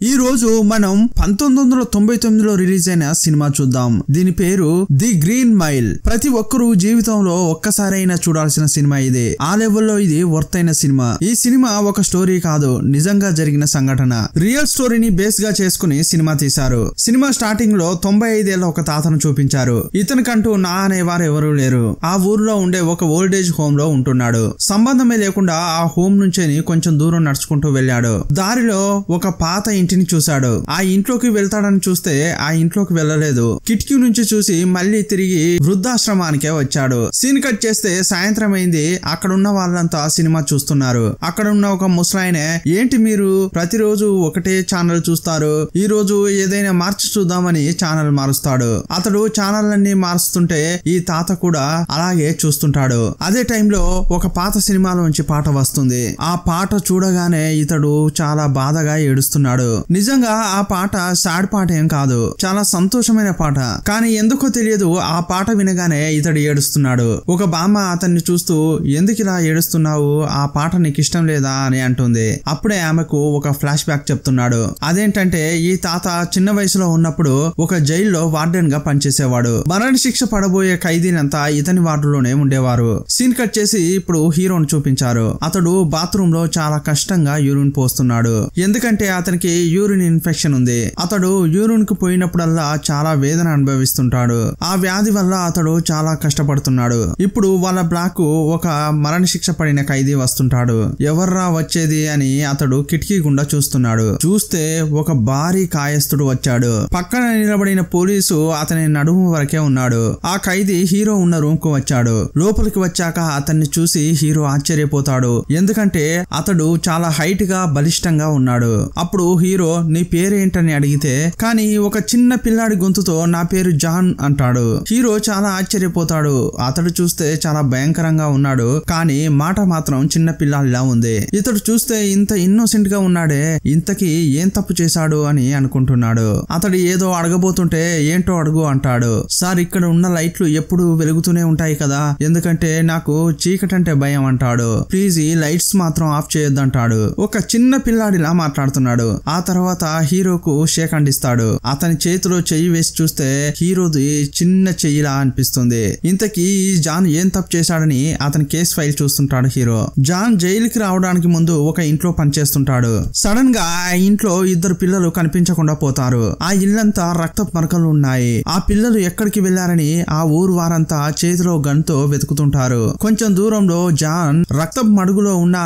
ఈ రోజు మనం 1999లో రిలీజ్ అయిన సినిమా చూద్దాం. దీని పేరు ది గ్రీన్ మైల్. ప్రతి ఒక్కరూ జీవితంలో ఒక్కసారైనా చూడాల్సిన సినిమా ఇది. ఆ లెవెల్లో ఇది వర్త్ అయిన సినిమా. ఈ సినిమా ఒక స్టోరీ కాదు, నిజంగా జరిగిన సంఘటన. రియల్ స్టోరీని బేస్ గా చేసుకుని సినిమా తీశారు. సినిమా స్టార్టింగ్ లో 95 ఏళ్ల ఒక తాతను చూపించారు. ఇతనికంటూ నా అనేవారు ఎవరూ లేరు. ఆ ఊర్లో ఉండే ఒక ఓల్డేజ్ హోమ్ లో ఉంటున్నాడు. సంబంధమే లేకుండా ఆ హోమ్ నుంచి కొంచెం దూరం నడుచుకుంటూ వెళ్ళాడు. దారిలో ఒక పాత ఇంటిని చూశాడు. ఆ ఇంట్లోకి వెళ్తాడని చూస్తే ఆ ఇంట్లోకి వెళ్ళలేదు. కిటికీ నుంచి చూసి మళ్ళీ తిరిగి వృద్ధాశ్రమానికే వచ్చాడు. సీన్ కట్ చేస్తే సాయంత్రం అయింది. అక్కడ ఉన్న వాళ్ళంతా సినిమా చూస్తున్నారు. అక్కడ ఉన్న ఒక ముసలాయనే, ఏంటి మీరు ప్రతిరోజు ఒకటే ఛానల్ చూస్తారు, ఈ రోజు ఏదైనా మార్చి చూద్దామని ఛానల్ మారుస్తాడు. అతడు ఛానల్ అన్ని మారుస్తుంటే ఈ తాత కూడా అలాగే చూస్తుంటాడు. అదే టైంలో ఒక పాత సినిమాలోంచి పాట వస్తుంది. ఆ పాట చూడగానే ఇతడు చాలా బాధగా ఏడుస్తున్నాడు. నిజంగా ఆ పాట సాడ్ పాట ఏం కాదు, చాలా సంతోషమైన పాట. కానీ ఎందుకో తెలియదు, ఆ పాట వినగానే ఇతడు ఏడుస్తున్నాడు. ఒక బామ్మ అతన్ని చూస్తూ, ఎందుకు ఇలా ఏడుస్తున్నావు, ఆ పాట నీకు ఇష్టం లేదా అని అంటుంది. అప్పుడే ఆమెకు ఒక ఫ్లాష్ బ్యాక్ చెప్తున్నాడు. అదేంటంటే ఈ తాత చిన్న వయసులో ఉన్నప్పుడు ఒక జైల్లో వార్డెన్ గా పనిచేసేవాడు. మరణ శిక్ష పడబోయే ఖైదీనంతా ఇతని వార్డులోనే ఉండేవారు. సీన్ కట్ చేసి ఇప్పుడు హీరోని చూపించారు. అతడు బాత్రూమ్ లో చాలా కష్టంగా యూరిన్ పోస్తున్నాడు. ఎందుకంటే అతనికి యూరిన్ ఇన్ఫెక్షన్ ఉంది. అతడు యూరిన్ కు పోయినప్పుడల్లా చాలా వేదన అనుభవిస్తుంటాడు. ఆ వ్యాధి వల్ల అతడు చాలా కష్టపడుతున్నాడు. ఇప్పుడు వాళ్ళ బ్లాక్ ఒక మరణ శిక్ష పడిన ఖైదీ వస్తుంటాడు. ఎవర్రా వచ్చేది అని అతడు కిటికీ గుండా చూస్తున్నాడు. చూస్తే ఒక భారీ కాయస్థుడు వచ్చాడు. పక్కన నిలబడిన పోలీసు అతని నడుము వరకే ఉన్నాడు. ఆ ఖైదీ హీరో ఉన్న రూమ్ కు వచ్చాడు. లోపలికి వచ్చాక అతన్ని చూసి హీరో ఆశ్చర్యపోతాడు. ఎందుకంటే అతడు చాలా హైట్ గా బలిష్టంగా ఉన్నాడు. అప్పుడు హీరో, నీ పేరేంటని అడిగితే, కానీ ఒక చిన్న పిల్లాడి గొంతుతో నా పేరు జాన్ అంటాడు. హీరో చాలా ఆశ్చర్యపోతాడు. అతడు చూస్తే చాలా భయంకరంగా ఉన్నాడు, కానీ మాట మాత్రం చిన్న పిల్లాడిలా ఉంది. ఇతడు చూస్తే ఇంత ఇన్నోసెంట్ గా ఉన్నాడే, ఇంతకీ ఏం తప్పు చేశాడు అని అనుకుంటున్నాడు. అతడు ఏదో అడగబోతుంటే, ఏంటో అడుగు అంటాడు. సార్, ఇక్కడ ఉన్న లైట్లు ఎప్పుడు వెలుగుతూనే ఉంటాయి కదా, ఎందుకంటే నాకు చీకటంటే భయం అంటాడు. ప్లీజ్ ఈ లైట్స్ మాత్రం ఆఫ్ చేయొద్దంటాడు. ఒక చిన్న పిల్లాడిలా మాట్లాడుతున్నాడు. ఆ తర్వాత హీరోకు షేక్ అందిస్తాడు. అతని చేతిలో చెయ్యి వేసి చూస్తే హీరోది చిన్న చెయ్యిలా అనిపిస్తుంది. ఇంతకీ జాన్ ఏం తప్పు చేశాడని అతని కేసు ఫైల్ చూస్తుంటాడు హీరో. జాన్ జైలుకి రావడానికి ముందు ఒక ఇంట్లో పనిచేస్తుంటాడు. సడన్ గా ఆ ఇంట్లో ఇద్దరు పిల్లలు కనిపించకుండా పోతారు. ఆ ఇల్లంతా రక్తపు మరకలు ఉన్నాయి. ఆ పిల్లలు ఎక్కడికి వెళ్లారని ఆ ఊరు వారంతా చేతిలో గన్తో వెతుకుతుంటారు. కొంచెం దూరంలో జాన్ రక్తపు మడుగులో ఉన్న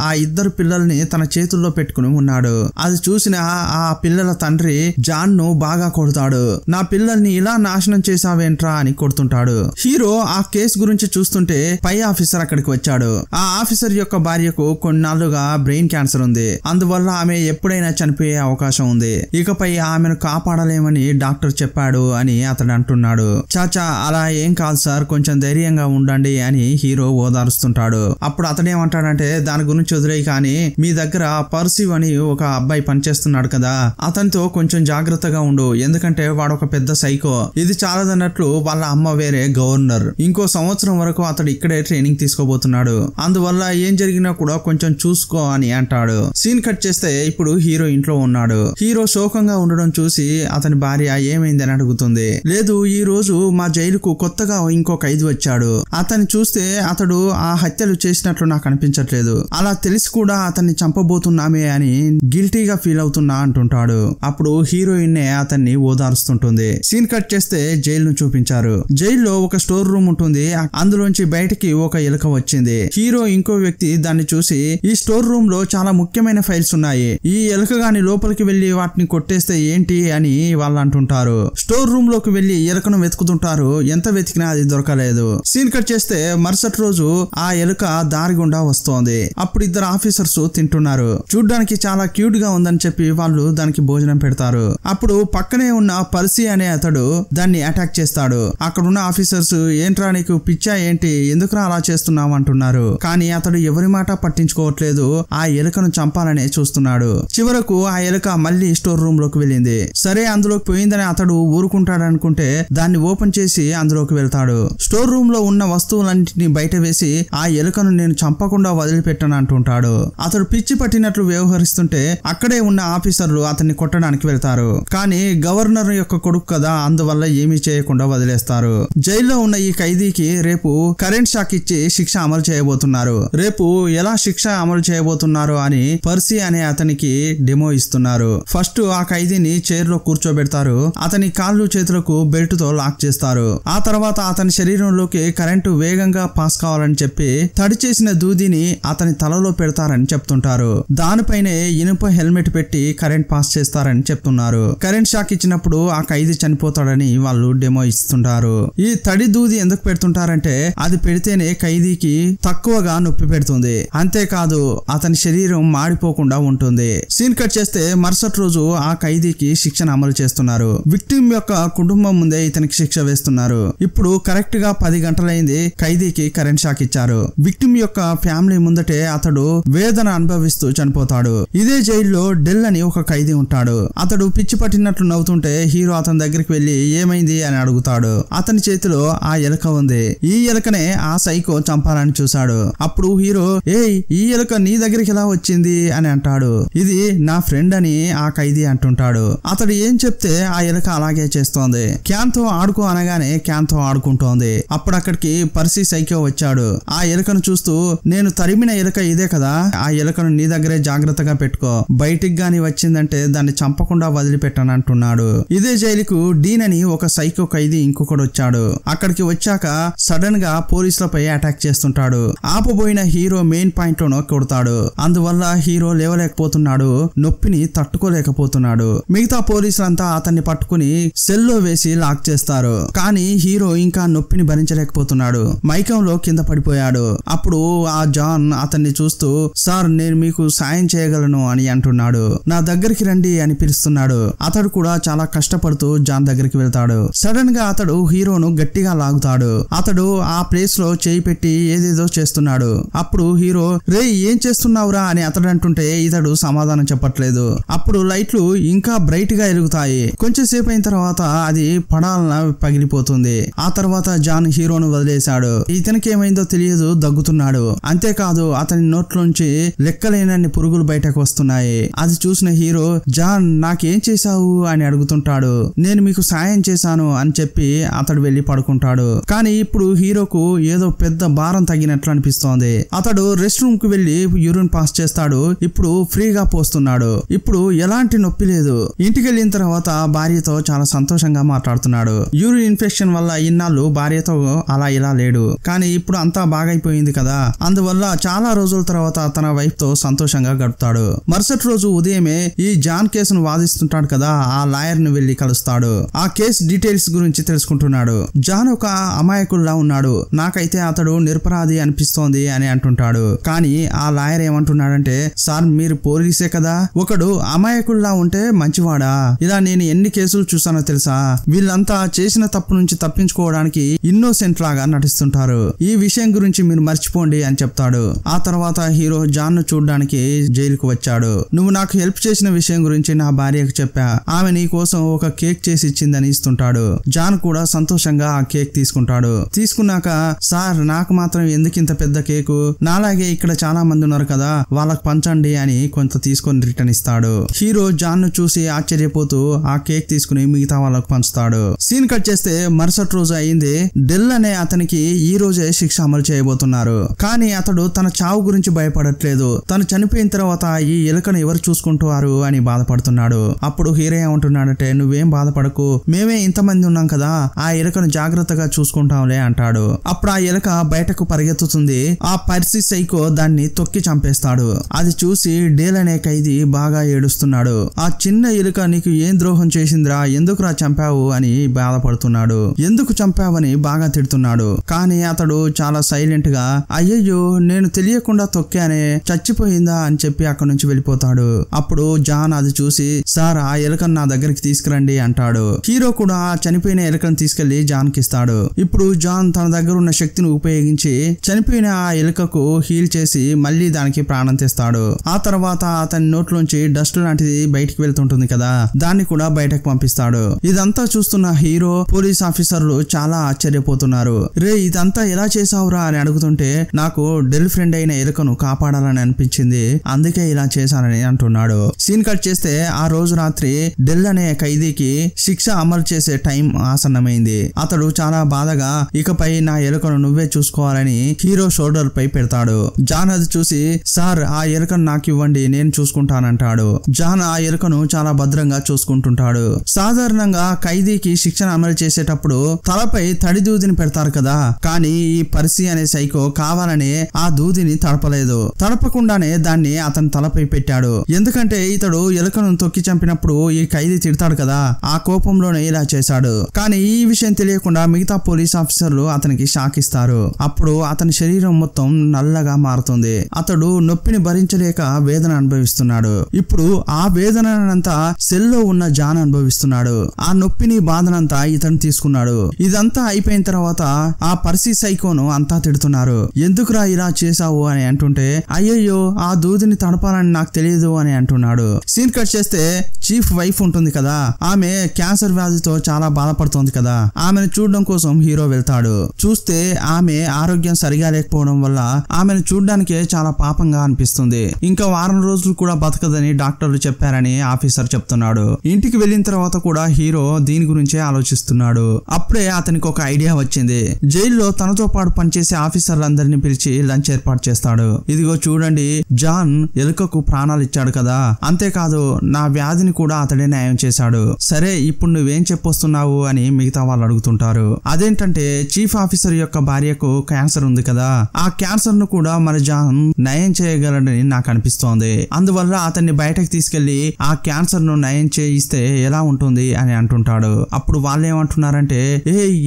ఆ ఇద్దరు పిల్లల్ని తన చేతుల్లో పెట్టుకుని ఉన్నాడు. అది చూసిన ఆ పిల్లల తండ్రి జాన్ ను బాగా కొడతాడు. నా పిల్లల్ని ఇలా నాశనం చేసావేంట్రా అని కొడుతుంటాడు. హీరో ఆ కేసు గురించి చూస్తుంటే పై ఆఫీసర్ అక్కడికి వచ్చాడు. ఆ ఆఫీసర్ యొక్క భార్యకు కొన్నాళ్లుగా బ్రెయిన్ క్యాన్సర్ ఉంది. అందువల్ల ఆమె ఎప్పుడైనా చనిపోయే అవకాశం ఉంది. ఇకపై ఆమెను కాపాడలేమని డాక్టర్ చెప్పాడు అని అతడు అంటున్నాడు. చాచా, అలా ఏం కాదు సార్, కొంచెం ధైర్యంగా ఉండండి అని హీరో ఓదారుస్తుంటాడు. అప్పుడు అతడేమంటాడంటే, దాని గురించి వదిలేయి, కానీ మీ దగ్గర పర్సీవ్ అని ఒక అబ్బాయి పనిచేస్తున్నాడు కదా, అతనితో కొంచెం జాగ్రత్తగా ఉండు, ఎందుకంటే వాడు ఒక పెద్ద సైకో. ఇది చాలదన్నట్లు వాళ్ళ అమ్మ వేరే గవర్నర్. ఇంకో సంవత్సరం వరకు అతడు ఇక్కడే ట్రైనింగ్ తీసుకోబోతున్నాడు. అందువల్ల ఏం జరిగినా కూడా కొంచెం చూసుకో అని అంటాడు. సీన్ కట్ చేస్తే ఇప్పుడు హీరో ఇంట్లో ఉన్నాడు. హీరో శోకంగా ఉండడం చూసి అతని భార్య ఏమైందని అడుగుతుంది. లేదు, ఈ రోజు మా జైలుకు కొత్తగా ఇంకో ఖైదీ వచ్చాడు. అతన్ని చూస్తే అతడు ఆ హత్యలు చేసినట్లు నాకు అనిపించట్లేదు. అలా తెలిసి కూడా అతన్ని చంపబోతున్నామే అని గిల్టీగా ఫీల్ అవుతున్నా అంటుంటాడు. అప్పుడు హీరోయిన్ అతన్ని ఓదారుస్తుంటుంది. సీన్ కట్ చేస్తే జైలును చూపించారు. జైల్లో ఒక స్టోర్ రూమ్ ఉంటుంది. అందులోంచి బయటికి ఒక ఎలుక వచ్చింది. హీరో ఇంకో వ్యక్తి దాన్ని చూసి, ఈ స్టోర్ రూమ్ లో చాలా ముఖ్యమైన ఫైల్స్ ఉన్నాయి, ఈ ఎలుక గాని లోపలికి వెళ్లి వాటిని కొట్టేస్తే ఏంటి అని వాళ్ళు అంటుంటారు. స్టోర్ రూమ్ లోకి వెళ్లి ఎలుకను వెతుకుతుంటారు. ఎంత వెతికినా అది దొరకలేదు. సీన్ కట్ చేస్తే మరుసటి రోజు ఆ ఎలుక దారి గుండా వస్తోంది. అప్పుడు ఇద్దరు ఆఫీసర్స్ తింటున్నారు. చూడ్డానికి చాలా క్యూట్ గా ఉందని చెప్పి వాళ్ళు దానికి భోజనం పెడతారు. అప్పుడు పక్కనే ఉన్న పర్సీ అనే అతడు దాన్ని అటాక్ చేస్తాడు. అక్కడున్న ఆఫీసర్స్, ఏంట్రా నీకు పిచ్చా ఏంటి, ఎందుకురా అలా చేస్తున్నావు అంటున్నారు. కానీ అతడు ఎవరి మాట పట్టించుకోవట్లేదు. ఆ ఎలుకను చంపాలనే చూస్తున్నాడు. చివరకు ఆ ఎలుక మళ్ళీ స్టోర్ రూమ్ లోకి వెళ్ళింది. సరే, అందులోకి పోయిందని అతడు ఊరుకుంటాడనుకుంటే దాన్ని ఓపెన్ చేసి అందులోకి వెళ్తాడు. స్టోర్ రూమ్ లో ఉన్న వస్తువులన్నింటినీ బయట వేసి ఆ ఎలుకను నేను చంపకుండా వదిలిపెట్టను అంటుంటాడు. అతడు పిచ్చి పట్టినట్లు వ్యవహరిస్తుంటే అక్కడే ఉన్న ఆఫీసర్లు అతన్ని కొట్టడానికి వెళ్తారు. కానీ గవర్నర్ యొక్క కొడుకు కదా, అందువల్ల ఏమీ చేయకుండా వదిలేస్తారు. జైల్లో ఉన్న ఈ ఖైదీకి రేపు కరెంట్ షాక్ ఇచ్చి శిక్ష అమలు చేయబోతున్నారు. రేపు ఎలా శిక్ష అమలు చేయబోతున్నారు అని పర్సీ అనే అతనికి డెమో ఇస్తున్నారు. ఫస్ట్ ఆ ఖైదీని చైర్ లో కూర్చోబెడతారు. అతని కాళ్ళు చేతులకు బెల్ట్ తో లాక్ చేస్తారు. ఆ తర్వాత అతని శరీరంలోకి కరెంటు వేగంగా పాస్ కావాలని చెప్పి తడి చేసిన దూదిని అతని తలలో పెడతారని చెప్తుంటారు. దానిపైనే ఇనుప హెల్మెట్ పెట్టి కరెంట్ పాస్ చేస్తారని చెప్తున్నారు. కరెంట్ షాక్ ఇచ్చినప్పుడు ఆ ఖైదీ చనిపోతాడని వాళ్ళు డెమో ఇస్తుంటారు. ఈ తడి దూది ఎందుకు పెడుతుంటారంటే అది పెడితేనే ఖైదీకి తక్కువగా నొప్పి పెడుతుంది. అంతేకాదు అతని శరీరం మాడిపోకుండా ఉంటుంది. సీన్ కట్ చేస్తే మరుసటి రోజు ఆ ఖైదీకి శిక్షను అమలు చేస్తున్నారు. విక్టిమ్ యొక్క కుటుంబం ముందే ఇతనికి శిక్ష వేస్తున్నారు. ఇప్పుడు కరెక్ట్ గా 10 గంటలైంది. ఖైదీకి కరెంట్ షాక్ ఇచ్చారు. విక్టిమ్ యొక్క ఫ్యామిలీ ముందటే అతడు వేదన అనుభవిస్తూ చనిపోతాడు. ఇదే జైల్లో డెల్ అని ఒక ఖైదీ ఉంటాడు. అతడు పిచ్చి పట్టినట్లు నవ్వుతుంటే హీరో అతని దగ్గరికి వెళ్లి ఏమైంది అని అడుగుతాడు. అతని చేతిలో ఆ ఎలుక ఉంది. ఈ ఎలుకనే ఆ సైకో చంపాలని చూశాడు. అప్పుడు హీరో ఈ ఎలుక నీ దగ్గరికి ఎలా వచ్చింది అని అంటాడు. ఇది నా ఫ్రెండ్ అని ఆ ఖైదీ అంటుంటాడు. అతడు ఏం చెప్తే ఆ ఎలుక అలాగే చేస్తోంది. క్యాన్ తో ఆడుకో అనగానే క్యాన్ తో ఆడుకుంటోంది. అప్పుడు అక్కడికి పర్సీ సైకో వచ్చాడు. ఆ ఎలుకను చూస్తూ నేను తరిమిన ఎలుక ఇదే కదా, ఆ ఎలుకను నీ దగ్గరే జాగ్రత్తగా పెట్టుకో, బయటికి గాని వచ్చిందంటే దాన్ని చంపకుండా వదిలిపెట్టను అంటున్నాడు. ఇదే జైలుకు డీన్ అని ఒక సైకో ఖైదీ ఇంకొకడు వచ్చాడు. అక్కడికి వచ్చాక సడన్ గా పోలీసులపై అటాక్ చేస్తుంటాడు. ఆపబోయిన హీరో మెయిన్ పాయింట్ లోనో కొడతాడు. అందువల్ల హీరో లేవలేకపోతున్నాడు, నొప్పిని తట్టుకోలేకపోతున్నాడు. మిగతా పోలీసులంతా అతన్ని పట్టుకుని సెల్లో వేసి లాక్ చేస్తారు. కానీ హీరో ఇంకా నొప్పిని భరించలేకపోతున్నాడు. మైకంలో కింద పడిపోయాడు. అప్పుడు ఆ జాన్ అతన్ని చూస్తూ సార్ నేను మీకు సాయం చేయగలను అని అంటున్నాడు. నా దగ్గరికి రండి అని పిలుస్తున్నాడు. అతడు కూడా చాలా కష్టపడుతూ జాన్ దగ్గరికి వెళ్తాడు. సడన్ గా అతడు హీరోను గట్టిగా లాగుతాడు. అతడు ఆ ప్లేస్ లో చేయి పెట్టి ఏదేదో చేస్తున్నాడు. అప్పుడు హీరో రే ఏం చేస్తున్నావురా అని అతడు అంటుంటే ఇతడు సమాధానం చెప్పట్లేదు. అప్పుడు లైట్లు ఇంకా బ్రైట్ గా ఎలుగుతాయి. కొంచెం సేపు అయిన తర్వాత అది పడాలన పగిలిపోతుంది. ఆ తర్వాత జాన్ హీరోను వదిలేశాడు. ఇతనికి ఏమైందో తెలియదు, దగ్గుతున్నాడు. అంతేకాదు అతని నోట్లోంచి లెక్కలేనన్ని పురుగులు బయటకు వస్తున్నాయి. అది చూసిన హీరో జాన్ నాకేం చేశావు అని అడుగుతుంటాడు. నేను మీకు సాయం చేశాను అని చెప్పి అతడు వెళ్లి పడుకుంటాడు. కానీ ఇప్పుడు హీరోకు ఏదో పెద్ద భారం తగ్గినట్లు అనిపిస్తోంది. అతడు రెస్ట్ రూమ్ కు వెళ్లి యూరిన్ పాస్ చేస్తాడు. ఇప్పుడు ఫ్రీగా పోస్తున్నాడు. ఇప్పుడు ఎలాంటి నొప్పి లేదు. ఇంటికి వెళ్ళిన తర్వాత భార్యతో చాలా సంతోషంగా మాట్లాడుతున్నాడు. యూరిన్ ఇన్ఫెక్షన్ వల్ల ఇన్నాళ్ళు భార్యతో అలా ఇలా లేడు. కానీ ఇప్పుడు అంతా బాగైపోయింది కదా, అందువల్ల చాలా రోజుల తర్వాత తన వైఫ్ తో సంతోషంగా గడుపుతాడు. మరుసటి రోజు ఉదయమే ఈ జాన్ కేసును వాదిస్తుంటాడు కదా, ఆ లాయర్ ని వెళ్లి కలుస్తాడు. ఆ కేసు డీటెయిల్స్ గురించి తెలుసుకుంటున్నాడు. జాన్ ఒక అమాయకుల్లా ఉన్నాడు. నాకైతే అతడు నిరపరాధి అనిపిస్తోంది అని అంటుంటాడు. కానీ ఆ లాయర్ ఏమంటున్నాడంటే సార్ మీరు పోలీసే కదా, ఒకడు అమాయకుల్లా ఉంటే మంచివాడా? ఇలా నేను ఎన్ని కేసులు చూసానో తెలుసా? వీళ్ళంతా చేసిన తప్పు నుంచి తప్పించుకోవడానికి ఇన్నోసెంట్ లాగా నటిస్తుంటారు. ఈ విషయం గురించి మీరు మర్చిపోండి అని చెప్తాడు. ఆ తర్వాత హీరో జాన్ ను చూడడానికి జైలుకు వచ్చాడు. నువ్వు నాకు హెల్ప్ చేసిన విషయం గురించి నా భార్యకు చెప్పా, ఆమె నీ కోసం ఒక కేక్ చేసి ఇచ్చిందని ఇస్తుంటాడు. జాన్ కూడా సంతోషంగా ఆ కేక్ తీసుకుంటాడు. తీసుకున్నాక సార్ నాకు మాత్రం ఎందుకు ఇంత పెద్ద కేకు, నాలాగే ఇక్కడ చాలా మంది ఉన్నారు కదా వాళ్ళకు పంచండి అని కొంత తీసుకొని రిటర్న్ ఇస్తాడు. హీరో జాన్ ను చూసి ఆశ్చర్యపోతూ ఆ కేక్ తీసుకుని మిగతా వాళ్ళకు పంచుతాడు. సీన్ కట్ చేస్తే మరుసటి రోజు అయింది. డెల్ అనే అతనికి ఈ రోజే శిక్ష అమలు చేయబోతున్నారు. కానీ అతడు తన చావు గురించి భయపడట్లేదు. తను చనిపోయిన తర్వాత ఈ ఎలుకను ఎవరు చూసుకుంటారు అని బాధపడుతున్నాడు. అప్పుడు హీరో ఏమంటున్నాడంటే నువ్వేం బాధపడకు, మేమే ఇంతమంది ఉన్నాం కదా, ఆ ఎలుకను జాగ్రత్తగా చూసుకుంటాంలే అంటాడు. అప్పుడు ఆ ఎలుక బయటకు పరిగెత్తుతుంది. ఆ పర్సీ సైకో దాన్ని తొక్కి చంపేస్తాడు. అది చూసి డేల్ అనే ఖైదీ బాగా ఏడుస్తున్నాడు. ఆ చిన్న ఎలుక నీకు ఏం ద్రోహం చేసిందిరా, ఎందుకురా చంపావు అని బాధపడుతున్నాడు. ఎందుకు చంపావని బాగా తిడుతున్నాడు. కానీ అతడు చాలా సైలెంట్ గా అయ్యయ్యో నేను తెలియకుండా తొక్కానే, చచ్చిపోయిందా అని చెప్పి అక్కడి నుంచి వెళ్ళిపోతాడు. అప్పుడు జాన్ అది చూసి సార్ ఆ ఎలుకను నా దగ్గరికి తీసుకురండి అంటాడు. హీరో కూడా ఆ చనిపోయిన ఎలుకను తీసుకెళ్లి జాన్ కి ఇస్తాడు. ఇప్పుడు జాన్ తన దగ్గర ఉన్న శక్తిని ఉపయోగించి చనిపోయిన ఆ ఎలుకకు హీల్ చేసి మళ్ళీ దానికి ప్రాణం తెస్తాడు. ఆ తర్వాత అతని నోట్లోంచి డస్ట్ లాంటిది బయటికి వెళ్తుంటుంది కదా, దాన్ని కూడా బయటకు పంపిస్తాడు. ఇదంతా చూస్తున్న హీరో పోలీస్ ఆఫీసర్లు చాలా ఆశ్చర్యపోతున్నారు. రే ఇదంతా ఎలా చేసావురా అని అడుగుతుంటే నాకు డెల్ ఫ్రెండ్ అయిన ఎలుకను కాపాడాలని అనిపించింది, అందుకే ఇలా చేశానని అంటున్నాడు. సీన్ కట్ చేస్తే ఆ రోజు రాత్రి డెల్ అనే ఖైదీకి శిక్ష అమలు చేసే టైం ఆసన్నమైంది. అతడు చాలా బాధగా ఇకపై నా ఎలుకను నువ్వే చూసుకోవాలని హీరో షోల్డర్ పై పెడతాడు. జాన్ అది చూసి సార్ ఆ ఎలుకను నాకు ఇవ్వండి నేను చూసుకుంటానంటాడు. జాన్ ఆ ఎలుకను చాలా భద్రంగా చూసుకుంటుంటాడు. సాధారణంగా ఖైదీకి శిక్షను అమలు చేసేటప్పుడు తలపై తడి దూదిని పెడతారు కదా, కానీ ఈ పర్సీ అనే సైకో కావాలనే ఆ దూదిని తడపలేదు. తడపకుండానే దాన్ని అతని తలపై పెట్టాడు. ఎందుకంటే ఇతడు ఎలుకను తొక్కి చంపినప్పుడు ఈ ఖైదీ తిడతాడు కదా, ఆ కోపంలోనే ఇలా చేశాడు. కానీ ఈ విషయం తెలియకుండా మిగతా పోలీస్ ఆఫీసర్లు అతనికి షాక్ ఇస్తారు. అప్పుడు అతని శరీరం మొత్తం నల్లగా మారుతుంది. అతడు నొప్పిని భరించలేక వేదన అనుభవిస్తున్నాడు. ఇప్పుడు ఆ వేదనంతా సెల్లో ఉన్న జాన్ అనుభవిస్తున్నాడు. ఆ నొప్పిని బాధనంతా ఇతను తీసుకున్నాడు. ఇదంతా అయిపోయిన తర్వాత ఆ పర్సీ సైకోను అంతా తిడుతున్నారు. ఎందుకురా ఇలా చేశావు అని అంటుంటే అయ్యయ్యో ఆ దూదిని తడపాలని నాకు తెలియదు అని అంటున్నాడు. సీన్ కట్ చేస్తే చీఫ్ వైఫ్ ఉంటుంది కదా, ఆమె క్యాన్సర్ వ్యాధితో చాలా బాధపడుతోంది కదా, ఆమెను చూడడం కోసం హీరో వెళ్తాడు. చూస్తే ఆమె ఆరోగ్యం సరిగా లేకపోవడం వల్ల ఆమెను చూడడానికే చాలా పాపంగా అనిపిస్తుంది. ఇంకా వారం రోజులు కూడా బతకదని డాక్టర్లు చెప్పారని ఆఫీసర్ చెప్తున్నాడు. ఇంటికి వెళ్ళిన తర్వాత కూడా హీరో దీని గురించే ఆలోచిస్తున్నాడు. అప్పుడే అతనికి ఒక ఐడియా వచ్చింది. జైల్లో తనతో పాటు పనిచేసే ఆఫీసర్లందరినీ పిలిచి లంచ్ ఏర్పాటు చేస్తాడు. ఇదిగో చూడండి, జాన్ ఎలుకకు ప్రాణాలు ఇచ్చాడు కదా, అంతేకాదు నా వ్యాధిని కూడా అతడే న్యాయం చేశాడు. సరే ఇప్పుడు నువ్వేం చెప్పొస్తున్నావు అని మిగతా వాళ్ళు అడుగుతుంటారు. అదేంటంటే చీఫ్ ఆఫీసర్ యొక్క భార్యకు క్యాన్సర్ ఉంది కదా, ఆ క్యాన్సర్ ను కూడా మన జాన్ నయం చేయగలడని నాకు అనిపిస్తోంది. అందువల్ల అతన్ని బయటకు తీసుకెళ్లి ఆ క్యాన్సర్ ను నయం చేయిస్తే ఎలా ఉంటుంది అని అంటుంటాడు. అప్పుడు వాళ్ళు ఏమంటున్నారంటే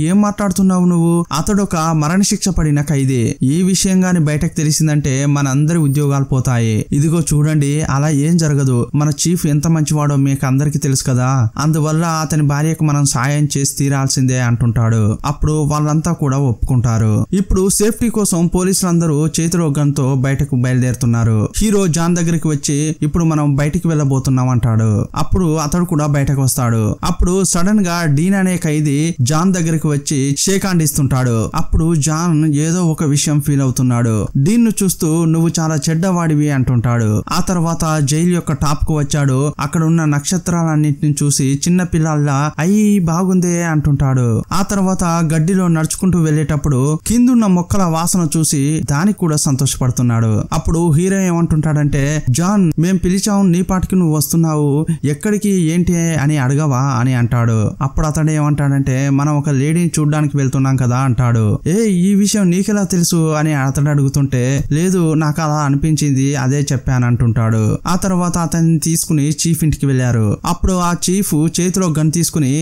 ఏం మాట్లాడుతున్నావు నువ్వు, అతడొక మరణశిక్ష పడిన ఖైదీ, ఈ విషయంగాని బయటకు తెలిసిందంటే మనందరి ఉద్యోగాలు పోతాయి. ఇదిగో చూడండి అలా ఏం జరగదు, మన చీఫ్ ఎంత మంచివాడో మీకు అందరికి తెలుసు కదా, అందువల్ల అతని భార్యకు మనం సాయం చేసి తీరాల్సిందే అంటుంటాడు. అప్పుడు వాళ్ళంతా కూడా ఒప్పుకుంటారు. ఇప్పుడు సేఫ్టీ కోసం పోలీసులందరూ చేతిలో గన్తో బయటకు బయలుదేరుతున్నారు. హీరో జాన్ దగ్గరికి వచ్చి ఇప్పుడు మనం బయటికి వెళ్ళబోతున్నాం అంటాడు. అప్పుడు అతడు కూడా బయటకు వస్తాడు. అప్పుడు సడన్ గా డీన్ అనే ఖైదీ జాన్ దగ్గరికి వచ్చి షేక్ హ్యాండ్ ఇస్తుంటాడు. అప్పుడు జాన్ ఏదో ఒక విషయం ఫీల్ అవుతున్నాడు. డీన్ ను చూస్తూ నువ్వు చాలా చెడ్డవాడివి అంటుంటాడు. ఆ తర్వాత జైలు యొక్క టాప్ కు వచ్చాడు. అక్కడ ఉన్న నక్షత్రాలన్నింటిని చూసి చిన్న పిల్లల్లా అయ్యి బాగుందే అంటుంటాడు. ఆ తర్వాత గడ్డిలో నడుచుకుంటూ వెళ్లేటప్పుడు కిందున్న మొక్కల వాసన చూసి దానికి కూడా సంతోషపడుతున్నాడు. అప్పుడు హీరో ఏమంటుంటాడంటే జాన్ మేం పిలిచావు, నీ పాటికి నువ్వు వస్తున్నావు, ఎక్కడికి ఏంటి అని అడగవా అని అంటాడు. అప్పుడు అతడు ఏమంటాడంటే మనం ఒక లేడీని చూడ్డానికి వెళ్తున్నాం కదా అంటాడు. ఈ విషయం నీకెలా తెలుసు అని అతడు అడుగుతుంటే లేదు నాకు అలా అనిపించింది అదే చెప్పాను అంటుంటాడు. ఆ తర్వాత అతన్ని తీసుకుని చీఫ్ ఇంటికి వెళ్లారు. అప్పుడు ఆ చీఫ్ చేతిలో గన్ తీసుకుని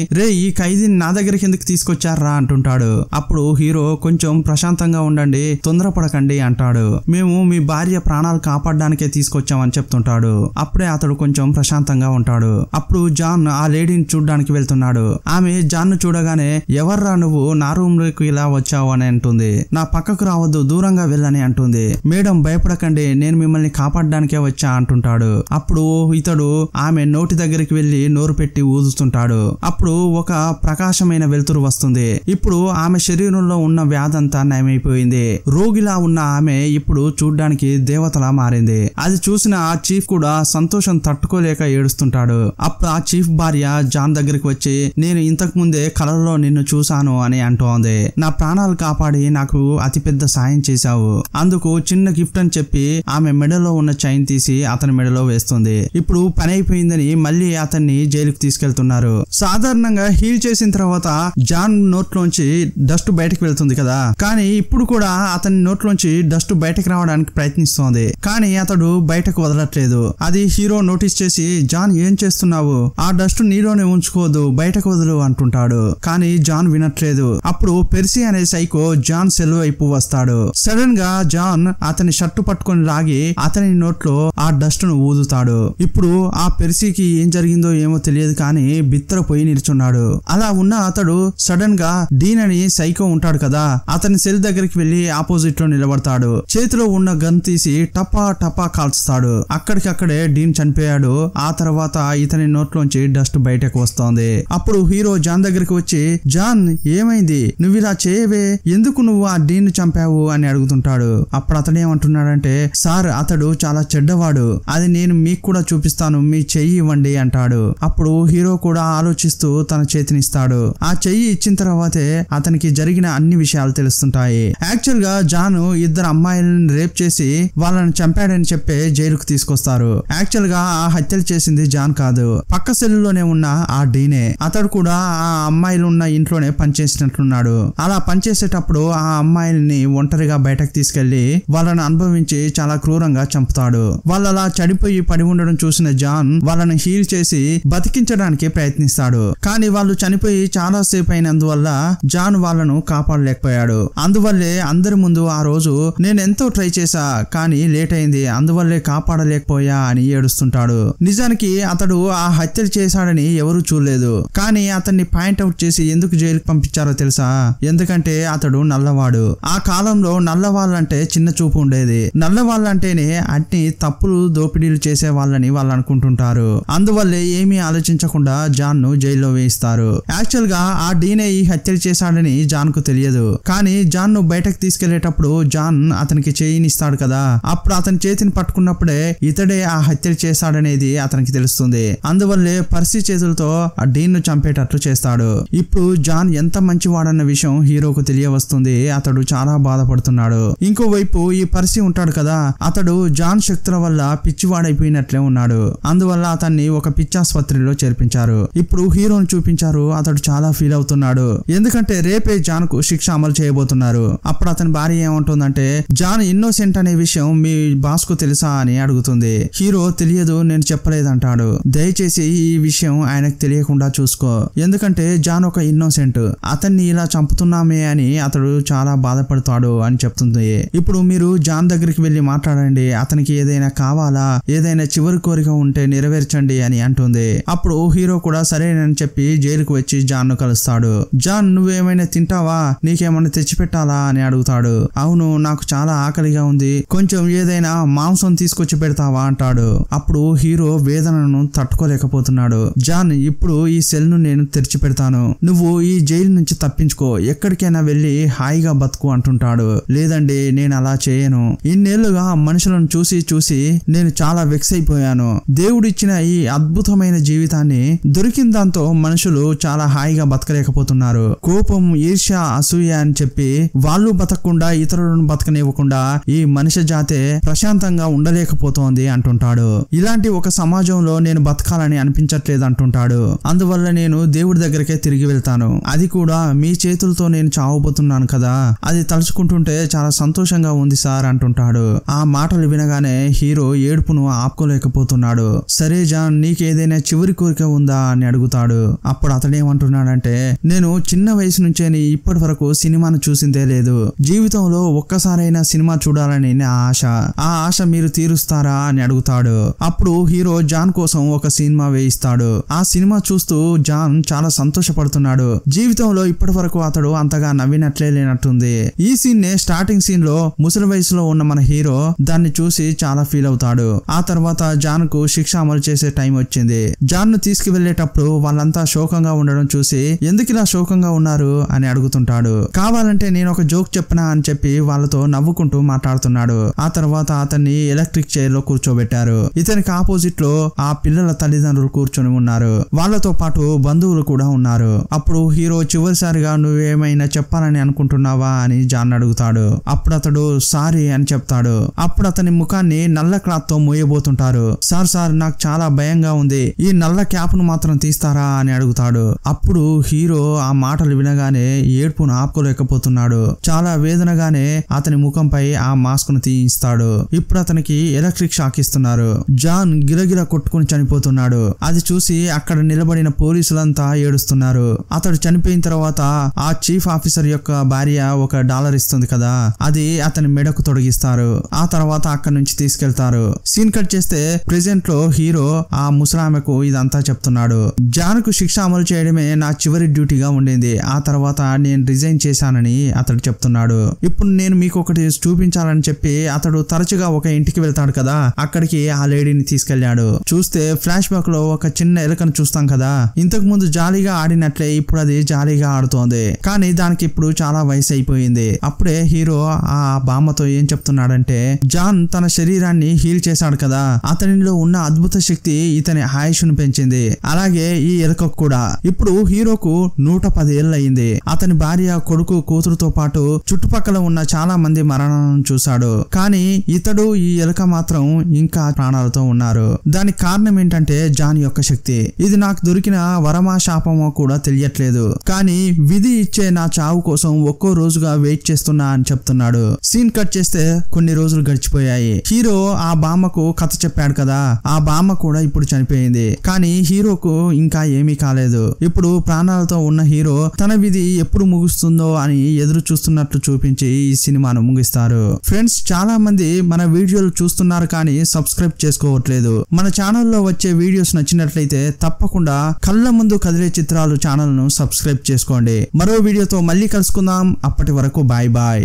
ఈ ఖైదీని నా దగ్గరికి ఎందుకు తీసుకొచ్చారా అంటుంటాడు. అప్పుడు హీరో కొంచెం ప్రశాంతంగా ఉండండి, తొందరపడకండి అంటాడు. మేము మీ భార్య ప్రాణాలు కాపాడడానికే తీసుకొచ్చామని చెప్తుంటాడు. అప్పుడే అతడు కొంచెం ప్రశాంతంగా ఉంటాడు. అప్పుడు జాన్ ఆ లేడీని చూడడానికి వెళ్తున్నాడు. ఆమె జాన్ ను చూడగానే ఎవర్రా నువ్వు నా రూమ్ లోకి ఇలా వచ్చావు అని అంటుంది. నా పక్కకు రావద్దు, దూరంగా వెళ్ళని అంటుంది. మేడం భయపడకండి, నేను మిమ్మల్ని కాపాడడానికే వచ్చా అంటుంటాడు. అప్పుడు ఇతడు ఆమె నోటి దగ్గరికి వెళ్లి నోరు పెట్టి ఊదుతుంటాడు. అప్పుడు ఒక ప్రకాశమైన వెలుతురు వస్తుంది. ఇప్పుడు ఆమె శరీరంలో ఉన్న వ్యాధంతా నయమైపోయింది. రోగిలా ఉన్న ఆమె ఇప్పుడు చూడ్డానికి దేవతలా మారింది. అది చూసిన ఆ చీఫ్ కూడా సంతోషం తట్టుకోలేక ఏడుస్తుంటాడు. అప్పుడు ఆ చీఫ్ భార్య జాన్ దగ్గరికి వచ్చి నేను ఇంతకు ముందే కలలో నిన్ను చూశాను అని అంటోంది. నా ప్రాణాలు కాపాడి నాకు అతిపెద్ద సాయం చేశావు, అందుకు చిన్న గిఫ్ట్ అని చెప్పి ఆమె మెడలో ఉన్న చైన్ తీసి అతని మెడలో వేస్తుంది. ఇప్పుడు పని అయిపోయిందని మళ్ళీ అతన్ని జైలుకు తీసుకెళ్తున్నారు. సాధారణంగా హీల్ చేసిన తర్వాత జాన్ నోట్లోంచి డస్ట్ బయటకు వెళ్తుంది కదా, కానీ ఇప్పుడు కూడా అతని నోట్లోంచి డస్ట్ బయటకు రావడానికి ప్రయత్నిస్తోంది. కానీ అతడు బయటకు వదలట్లేదు. అది హీరో నోటీస్ చేసి జాన్ ఏం చేస్తున్నావు, ఆ డస్ట్ నీలోనే ఉంచుకోవద్దు, బయటకు వదలు అంటుంటాడు. కానీ జాన్ వినట్లేదు. అప్పుడు పెర్సీ అనే సైకో జాన్ సెల్ వైపు వస్తాడు. సడన్ గా జాన్ అతని షర్టు పట్టుకొని లాగి అతని నోట్లో ఆ డస్ట్ ను ఊదుతాడు. ఇప్పుడు ఆ పెర్సీకి అతనికి ఏం జరిగిందో ఏమో తెలియదు కానీ బిత్తరపోయి నిల్చున్నాడు. అలా ఉన్న అతడు సడన్ గా డీన్ అని సైకో ఉంటాడు కదా, అతని సెల్ దగ్గరికి వెళ్లి ఆపోజిట్ లో నిలబడతాడు. చేతిలో ఉన్న గన్ తీసి టపా టపా కాల్స్తాడు. అక్కడికక్కడే డీన్ చనిపోయాడు. ఆ తర్వాత ఇతని నోట్లోంచి డస్ట్ బయటకు వస్తోంది. అప్పుడు హీరో జాన్ దగ్గరికి వచ్చి, జాన్ ఏమైంది, నువ్వు ఇలా చేయవే, ఎందుకు నువ్వు ఆ డీన్ చంపావు అని అడుగుతుంటాడు. అప్పుడు అతడు ఏమంటున్నాడంటే, సార్ అతడు చాలా చెడ్డవాడు, అది నేను మీకు కూడా చూపిస్తాను, మీ చెయ్యి ఇవ్వండి అంటాడు. అప్పుడు హీరో కూడా ఆలోచిస్తూ తన చేతినిస్తాడు. ఆ చెయ్యి ఇచ్చిన తర్వాతే అతనికి జరిగిన అన్ని విషయాలు తెలుస్తుంటాయి. యాక్చువల్ గా జాన్ ఇద్దరు అమ్మాయిలను రేప్ చేసి వాళ్ళని చంపాడని చెప్పే జైలుకు తీసుకొస్తారు. యాక్చువల్ గా ఆ హత్యలు చేసింది జాన్ కాదు, పక్క సెల్లులోనే ఉన్న ఆ డీనే. అతడు కూడా ఆ అమ్మాయిలు ఉన్న ఇంట్లోనే పనిచేసినట్లున్నాడు. అలా పనిచేసేటప్పుడు ఆ అమ్మాయిల్ని ఒంటరిగా బయటకు తీసుకెళ్లి వాళ్ళని అనుభవించి చాలా క్రూరంగా చంపుతాడు. వాళ్ళు అలా చడిపోయి పడి ఉండడం చూసిన జాన్ వాళ్ళని హీల్ చేసి బతికించడానికి ప్రయత్నిస్తాడు. కానీ వాళ్ళు చనిపోయి చాలా సేపు అయినందువల్ల జాన్ వాళ్ళను కాపాడలేకపోయాడు. అందువల్లే అందరి ముందు ఆ రోజు నేను ఎంతో ట్రై చేశా కానీ లేట్ అయింది, అందువల్లే కాపాడలేకపోయా అని ఏడుస్తుంటాడు. నిజానికి అతడు ఆ హత్యలు చేశాడని ఎవరూ చూడలేదు. కానీ అతన్ని పాయింట్ అవుట్ చేసి ఎందుకు జైలుకి పంపించారో తెలుసా? ఎందుకంటే అతడు నల్లవాడు. ఆ కాలంలో నల్లవాళ్ళంటే చిన్న చూపు ఉండేది. నల్లవాళ్ళంటేనే అన్ని తప్పులు దోపిడీలు చేసే వాళ్ళని వాళ్ళు అనుకుంటుంటారు. అందువల్లే ఏమీ ఆలోచించకుండా జాన్ ను జైల్లో వేయిస్తారు. యాక్చువల్ గా ఆ డీనే ఈ హత్యలు చేశాడని జాన్ కు తెలియదు. కానీ జాన్ ను బయటకు తీసుకెళ్లేటప్పుడు జాన్ అతనికి చేయినిస్తాడు కదా, అప్పుడు అతని చేతిని పట్టుకున్నప్పుడే ఇతడే ఆ హత్యలు చేశాడనేది అతనికి తెలుస్తుంది. అందువల్లే పర్సీ చేతులతో ఆ డీన్ ను చంపేటట్లు చేస్తాడు. ఇప్పుడు జాన్ ఎంత మంచివాడన్న విషయం హీరోకు తెలియవస్తుంది. అతడు చాలా బాధపడుతున్నాడు. ఇంకోవైపు ఈ పర్సీ ఉంటాడు కదా, అతడు జాన్ శక్తుల వల్ల పిచ్చివాడైపోయినట్లే ఉన్నాడు. అందువల్ల అతన్ని ఒక పిచ్చాసుపత్రిలో చేర్పించారు. ఇప్పుడు హీరోని చూపించారు. అతడు చాలా ఫీల్ అవుతున్నాడు. ఎందుకంటే రేపే జాన్ కు శిక్ష అమలు చేయబోతున్నారు. అప్పుడు అతని భార్య ఏమంటుందంటే, జాన్ ఇన్నోసెంట్ అనే విషయం మీ బాస్ కు తెలుసా అని అడుగుతుంది. హీరో తెలియదు, నేను చెప్పలేదంటాడు. దయచేసి ఈ విషయం ఆయనకు తెలియకుండా చూసుకో, ఎందుకంటే జాన్ ఒక ఇన్నోసెంట్, అతన్ని ఇలా చంపుతున్నామే అని అతడు చాలా బాధపడతాడు అని చెప్తుంది. ఇప్పుడు మీరు జాన్ దగ్గరికి వెళ్లి మాట్లాడండి, అతనికి ఏదైనా కావాలా, ఏదైనా చివరి కోరిక ఉంటే నెరవేర్చండి అని అంటుంది. అప్పుడు హీరో కూడా సరేనని చెప్పి జైలుకు వచ్చి జాన్ ను కలుస్తాడు. జాన్ నువ్వేమైనా తింటావా, నీకేమైనా తెచ్చిపెట్టాలా అని అడుగుతాడు. అవును, నాకు చాలా ఆకలిగా ఉంది, కొంచెం ఏదైనా మాంసం తీసుకొచ్చి పెడతావా అంటాడు. అప్పుడు హీరో వేదనను తట్టుకోలేకపోతున్నాడు. జాన్ ఇప్పుడు ఈ సెల్ ను నేను తెరిచి పెడతాను, నువ్వు ఈ జైలు నుంచి తప్పించుకో, ఎక్కడికైనా వెళ్లి హాయిగా బతుకు అంటుంటాడు. లేదండి నేను అలా చేయను, ఇన్నేళ్లుగా మనుషులను చూసి చూసి నేను చాలా వెక్స్ అయిపోయాను. దేవుడిచ్చిన ఈ అద్భుతమైన జీవితాన్ని దొరికిన దాంతో మనుషులు చాలా హాయిగా బతకలేకపోతున్నారు. కోపం, ఈర్ష్య, అసూయ అని చెప్పి వాళ్ళు బతకకుండా ఇతరులను బతకనివ్వకుండా ఈ మనిషి జాతే ప్రశాంతంగా ఉండలేకపోతోంది అంటుంటాడు. ఇలాంటి ఒక సమాజంలో నేను బతకాలని అనిపించట్లేదు అంటుంటాడు. అందువల్ల నేను దేవుడి దగ్గరికే తిరిగి వెళ్తాను, అది కూడా మీ చేతులతో నేను చావబోతున్నాను కదా, అది తలుచుకుంటుంటే చాలా సంతోషంగా ఉంది సార్ అంటుంటాడు. ఆ మాటలు వినగానే హీరో ఏడుపును ఆపుకోలేకపోతున్నాడు. సరే జాన్, నీకేదైనా చివరి కోరిక ఉందా అని అడుగుతాడు. అప్పుడు అతడేమంటున్నాడంటే, నేను చిన్న వయసు నుంచే ఇప్పటి వరకు సినిమాను చూసిందే లేదు, జీవితంలో ఒక్కసారైనా సినిమా చూడాలని నా ఆశ, ఆ ఆశ మీరు తీరుస్తారా అని అడుగుతాడు. అప్పుడు హీరో జాన్ కోసం ఒక సినిమా వేయిస్తాడు. ఆ సినిమా చూస్తూ జాన్ చాలా సంతోషపడుతున్నాడు. జీవితంలో ఇప్పటి వరకు అతడు అంతగా నవ్వినట్లే లేనట్టుంది. ఈ సీన్ నే స్టార్టింగ్ సీన్ లో ముసలి వయసులో ఉన్న మన హీరో దాన్ని చూసి చాలా ఫీల్ అవుతాడు. ఆ తర్వాత జాన్ కు శిక్ష అమలు చేసే టైం వచ్చింది. జాన్ ను తీసుకువెళ్లేటప్పుడు వాళ్ళంతా శోకంగా ఉండడం చూసి ఎందుకు ఇలా శోకంగా ఉన్నారు అని అడుగుతుంటాడు. కావాలంటే నేను ఒక జోక్ చెప్పనా అని చెప్పి వాళ్ళతో నవ్వుకుంటూ మాట్లాడుతున్నాడు. ఆ తర్వాత అతన్ని ఎలక్ట్రిక్ చైర్ లో కూర్చోబెట్టారు. ఇతనికి ఆపోజిట్ లో ఆ పిల్లల తల్లిదండ్రులు కూర్చొని ఉన్నారు. వాళ్ళతో పాటు బంధువులు కూడా ఉన్నారు. అప్పుడు హీరో చివరిసారిగా నువ్వేమైనా చెప్పాలని అనుకుంటున్నావా అని జాన్ అడుగుతాడు. అప్పుడు అతడు సారీ అని చెప్తాడు. అప్పుడు అతని ముఖాన్ని నల్ల క్లాత్ తో మోయబోతుంటారు. సార్ నాకు చాలా భయంగా ఉంది, ఈ నల్ల క్యాప్ ను మాత్రం తీస్తారా అని అడుగుతాడు. అప్పుడు హీరో ఆ మాటలు వినగానే ఏడ్పును ఆపుకోలేకపోతున్నాడు. చాలా వేదనగానే అతని ముఖంపై ఆ మాస్క్ ను తీయిస్తాడు. ఇప్పుడు అతనికి ఎలక్ట్రిక్ షాక్ ఇస్తున్నారు. జాన్ గిరగిర కొట్టుకుని చనిపోతున్నాడు. అది చూసి అక్కడ నిలబడిన పోలీసులంతా ఏడుస్తున్నారు. అతడు చనిపోయిన తర్వాత ఆ చీఫ్ ఆఫీసర్ యొక్క భార్య $1 ఇస్తుంది కదా, అది అతని మెడకు తొడిగిస్తారు. ఆ తర్వాత అక్కడి నుంచి తీసుకెళ్తారు. సీన్ కట్ చేస్తే ప్రెజెంట్ లో హీరో ఆ ముసలామెకు ఇదంతా చెప్తున్నాడు. జాన్కు శిక్ష అమలు చేయడమే నా చివరి డ్యూటీగా ఉండింది. ఆ తర్వాత నేను రిజైన్ చేశానని అతడు చెప్తున్నాడు. ఇప్పుడు నేను మీకు ఒకటి చూపించాలని చెప్పి అతడు తరచుగా ఒక ఇంటికి వెళ్తాడు కదా, అక్కడికి ఆ లేడీని తీసుకెళ్లాడు. చూస్తే ఫ్లాష్ బ్యాక్ లో ఒక చిన్న ఎలుకను చూస్తాం కదా, ఇంతకు ముందు జాలీగా ఆడినట్లే ఇప్పుడు అది జాలీగా ఆడుతోంది. కానీ దానికి ఇప్పుడు చాలా వయసు అయిపోయింది. అప్పుడే హీరో ఆ బామ్మతో ఏం చెప్తున్నాడంటే, జాన్ తన శరీరాన్ని హీల్ చేశాడు కదా, అతనిలో ఉన్న అద్భుత శక్తి ఇతని ఆయుష్ను పెంచింది. అలాగే ఈ ఎలుకకు కూడా. ఇప్పుడు హీరోకు 110 ఏళ్ళు అయింది. అతని భార్య, కొడుకు, కూతురుతో పాటు చుట్టుపక్కల ఉన్న చాలా మంది మరణాలను చూశాడు. కానీ ఇతడు ఈ ఎలుక మాత్రం ఇంకా ప్రాణాలతో ఉన్నారు. దానికి కారణం ఏంటంటే జాన్ యొక్క శక్తి. ఇది నాకు దొరికిన వరమా శాపమో కూడా తెలియట్లేదు. కానీ విధి ఇచ్చే నా చావు కోసం ఒక్కో రోజుగా వెయిట్ చేస్తున్నా అని చెప్తున్నాడు. సీన్ కట్ చేస్తే కొన్ని రోజులు గడిచిపోయాయి. హీరో ఆ బామ్మకు కథ చెప్పాడు కదా, ఆ బామ్మ కూడా ఇప్పుడు చనిపోయింది. కానీ హీరోకు ఇంకా ఏమీ కాలేదు. ఇప్పుడు ప్రాణాలతో ఉన్న హీరో తన విధి ఎప్పుడు ముగుస్తుందో అని ఎదురు చూస్తున్నట్లు చూపించి ఈ సినిమాను ముగిస్తారు. ఫ్రెండ్స్, చాలా మంది మన వీడియోలు చూస్తున్నారు కానీ సబ్స్క్రైబ్ చేసుకోవట్లేదు. మన ఛానల్లో వచ్చే వీడియోస్ నచ్చినట్లయితే తప్పకుండా కళ్ళ ముందు కదిలే చిత్రాలు ఛానల్ ను సబ్స్క్రైబ్ చేసుకోండి. మరో వీడియోతో మళ్ళీ కలుసుకుందాం. అప్పటి వరకు బాయ్ బాయ్.